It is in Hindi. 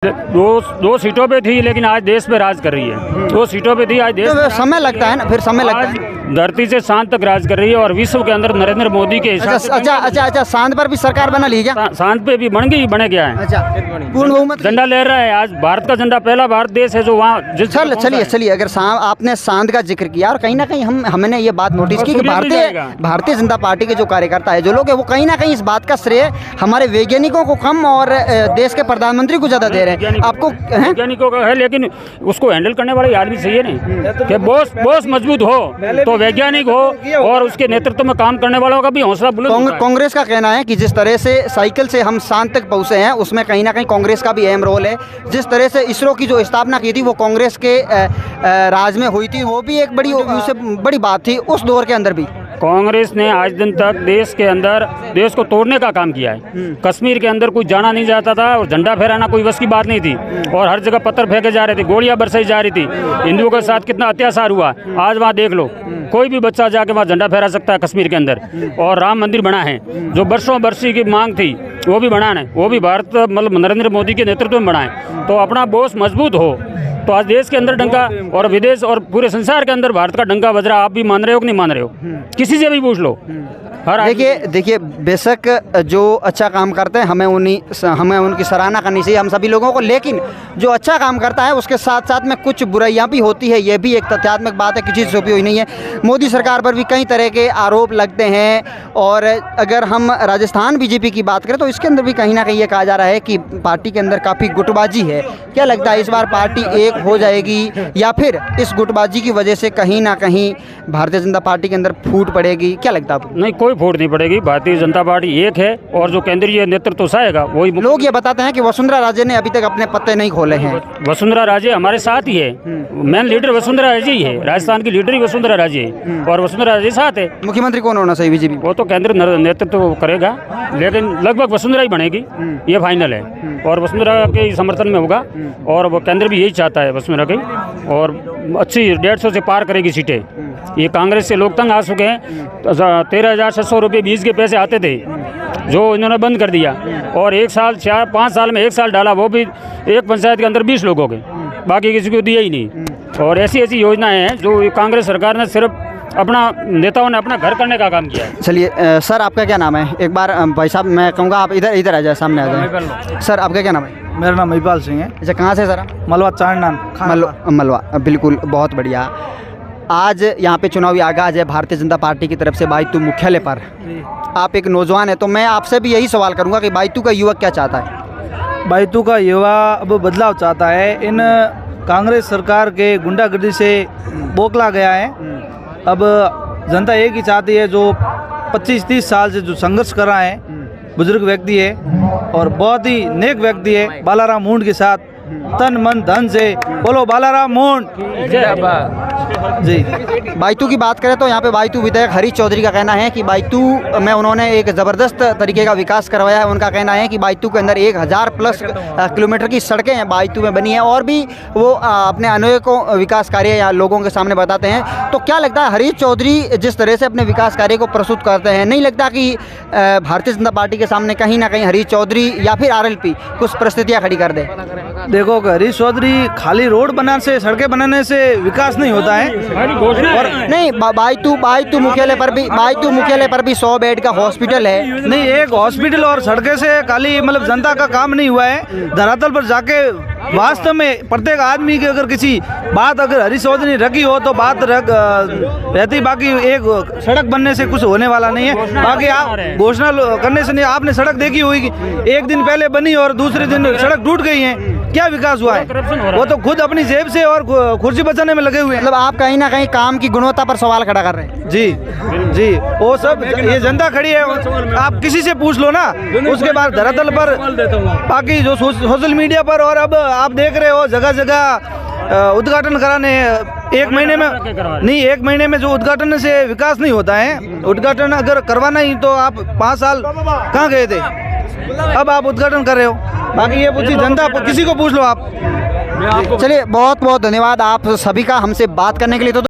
दो सीटों पे थी, लेकिन आज देश पे राज कर रही है। 2 सीटों पे थी, आज देश तो समय लगता है ना, फिर समय लगता है। धरती से चांद तक राज कर रही है और विश्व के अंदर नरेंद्र मोदी के हिसाब से। अच्छा, चांद पर भी सरकार बना ली क्या? चांद पे भी बन गई, बने क्या है। अच्छा, पूर्ण बहुमत झंडा लहर रहा है आज भारत का झंडा। पहला भारत देश है जो वहाँ। चलिए, अगर आपने चांद का जिक्र किया और कहीं ना कहीं हमने ये बात नोटिस की कि भारतीय जनता पार्टी के जो कार्यकर्ता है, जो लोग है, वो कहीं ना कहीं इस बात का श्रेय हमारे वैज्ञानिकों को कम और देश के प्रधानमंत्री को ज्यादा दे रहे हैं। आपको वैज्ञानिकों का है, लेकिन उसको हैंडल करने वाले आदमी चाहिए नहीं कि बॉस मजबूत हो तो वैज्ञानिक हो और उसके नेतृत्व में काम करने वालों का भी हौसला बुलंद। कांग्रेस का कहना है कि जिस तरह से साइकिल से हम चांद तक पहुंचे हैं, उसमें कहीं ना कहीं कांग्रेस का भी अहम रोल है। जिस तरह से इसरो की जो स्थापना की थी वो कांग्रेस के राज में हुई थी, वो भी एक बड़ी बात थी उस दौर के अंदर भी। कांग्रेस ने आज दिन तक देश के अंदर देश को तोड़ने का काम किया है। कश्मीर के अंदर कोई जाना नहीं जाता था और झंडा फहराना कोई बस की बात नहीं थी, और हर जगह पत्थर फेंके जा रहे थे, गोलियां बरसाई जा रही थी। हिंदुओं के साथ कितना अत्याचार हुआ, आज वहाँ देख लो। कोई भी बच्चा जाके वहाँ झंडा फहरा सकता है कश्मीर के अंदर। और राम मंदिर बना है, जो बरसों बरसी की मांग थी, वो भी बना है। वो भी भारत मतलब नरेंद्र मोदी के नेतृत्व में बना है। तो अपना बॉस मजबूत हो तो आज देश के अंदर डंका और विदेश और पूरे संसार के अंदर भारत का डंका बज रहा। आप भी मान रहे हो कि नहीं मान रहे हो? किसी से भी पूछ लो। देखिए, बेशक जो अच्छा काम करते हैं हमें उनकी सराहना करनी चाहिए, हम सभी लोगों को। लेकिन जो अच्छा काम करता है उसके साथ साथ में कुछ बुराइयां भी होती है, ये भी एक तथ्यात्मक बात है, किसी से छुपी हुई नहीं है। मोदी सरकार पर भी कई तरह के आरोप लगते हैं, और अगर हम राजस्थान बीजेपी की बात करें तो इसके अंदर भी कहीं ना कहीं ये कहा जा रहा है कि पार्टी के अंदर काफ़ी गुटबाजी है। क्या लगता है, इस बार पार्टी एक हो जाएगी या फिर इस गुटबाजी की वजह से कहीं ना कहीं भारतीय जनता पार्टी के अंदर फूट पड़ेगी? क्या लगता है आपको? नहीं, कोई फूट नहीं पड़ेगी। भारतीय जनता पार्टी एक है और जो केंद्रीय नेतृत्व चाहेगा वही। लोग ये बताते हैं कि वसुंधरा राजे ने अभी तक अपने पत्ते नहीं खोले हैं। वसुंधरा राजे हमारे साथ ही है, मेन लीडर वसुंधरा राजे ही है। राजस्थान की लीडर ही वसुंधरा राजे है और वसुंधरा राजे साथ है। मुख्यमंत्री कौन होना चाहिए बीजेपी? वो तो केंद्र नेतृत्व करेगा, लेकिन लगभग वसुंधरा ही बनेगी, ये फाइनल है। और वसुंधरा के समर्थन में होगा और वो केंद्र भी यही चाहता है वसुंधरा की, और अच्छी 150 से पार करेगी सीटें। ये कांग्रेस से लोग तंग आ चुके हैं। 13,600 रुपये बीज के पैसे आते थे जो इन्होंने बंद कर दिया, और 1 साल 4-5 साल में 1 साल डाला, वो भी एक पंचायत के अंदर 20 लोगों के, बाकी किसी को दिया ही नहीं। और ऐसी योजनाएं हैं जो कांग्रेस सरकार ने सिर्फ अपना नेताओं ने अपना घर करने का काम किया है। चलिए सर, आपका क्या नाम है? एक बार भाई साहब मैं कहूँगा आप इधर आ जाए, सामने आ जाए। सर, आपका क्या नाम है? मेरा नाम महिपाल सिंह है। अच्छा, कहाँ से सर? मलवा चांडनान। मलवा, बिल्कुल, बहुत बढ़िया। आज यहाँ पे चुनावी आगाज है भारतीय जनता पार्टी की तरफ से बायतू मुख्यालय पर। आप एक नौजवान है, तो मैं आपसे भी यही सवाल करूँगा कि बायतू का युवा क्या चाहता है? बायतू का युवा अब बदलाव चाहता है। इन कांग्रेस सरकार के गुंडागर्दी से बौखला गया है। अब जनता एक ही चाहती है, जो 25-30 साल से जो संघर्ष कर रहा है, बुजुर्ग व्यक्ति है और बहुत ही नेक व्यक्ति है, बालाराम मूंड के साथ तन मन धन से बोलो बालाराम मूंड जी। बायतू की बात करें तो यहाँ पे बायतू विधायक हरीश चौधरी का कहना है कि बायतू में उन्होंने एक ज़बरदस्त तरीके का विकास करवाया है। उनका कहना है कि बायतू के अंदर 1000+ किलोमीटर की सड़कें हैं बायतू में बनी हैं, और भी वो अपने अनेकों विकास कार्य यहाँ लोगों के सामने बताते हैं। तो क्या लगता है, हरीश चौधरी जिस तरह से अपने विकास कार्य को प्रस्तुत करते हैं, नहीं लगता कि भारतीय जनता पार्टी के सामने कहीं ना कहीं हरीश चौधरी या फिर RLP कुछ परिस्थितियाँ खड़ी कर दे? देखो, हरीश चौधरी खाली रोड बनाने से, सड़कें बनाने से विकास नहीं होता है। और नहीं, बायतू मुख्यालय पर भी 100 बेड का हॉस्पिटल है। नहीं, एक हॉस्पिटल और सड़कें से खाली मतलब जनता का काम नहीं हुआ है। धरातल पर जाके वास्तव में प्रत्येक आदमी की अगर किसी बात अगर हरीश चौधरी ने रखी हो तो बात रहती। बाकी एक सड़क बनने से कुछ होने वाला नहीं है। बाकी आप घोषणा करने से नहीं। आपने सड़क देखी होगी, एक दिन पहले बनी और दूसरे दिन सड़क टूट गई है। क्या विकास हुआ है? वो तो खुद अपनी जेब से और कुर्सी बचाने में लगे हुए हैं। मतलब आप कहीं ना कहीं काम की गुणवत्ता पर सवाल खड़ा कर रहे हैं। जी, वो सब ये जनता खड़ी है, आप किसी से पूछ लो ना। उसके बाद धरातल पर बाकी जो सोशल मीडिया पर, और अब आप देख रहे हो जगह जगह उद्घाटन कराने 1 महीने में नहीं, 1 महीने में जो उद्घाटन से विकास नहीं होता है। उद्घाटन अगर करवाना ही तो आप 5 साल कहाँ गए थे, अब आप उद्घाटन कर रहे हो। बाकी ये पूछी जनता, किसी को पूछ लो आप। चलिए, बहुत बहुत धन्यवाद आप सभी का हमसे बात करने के लिए। तो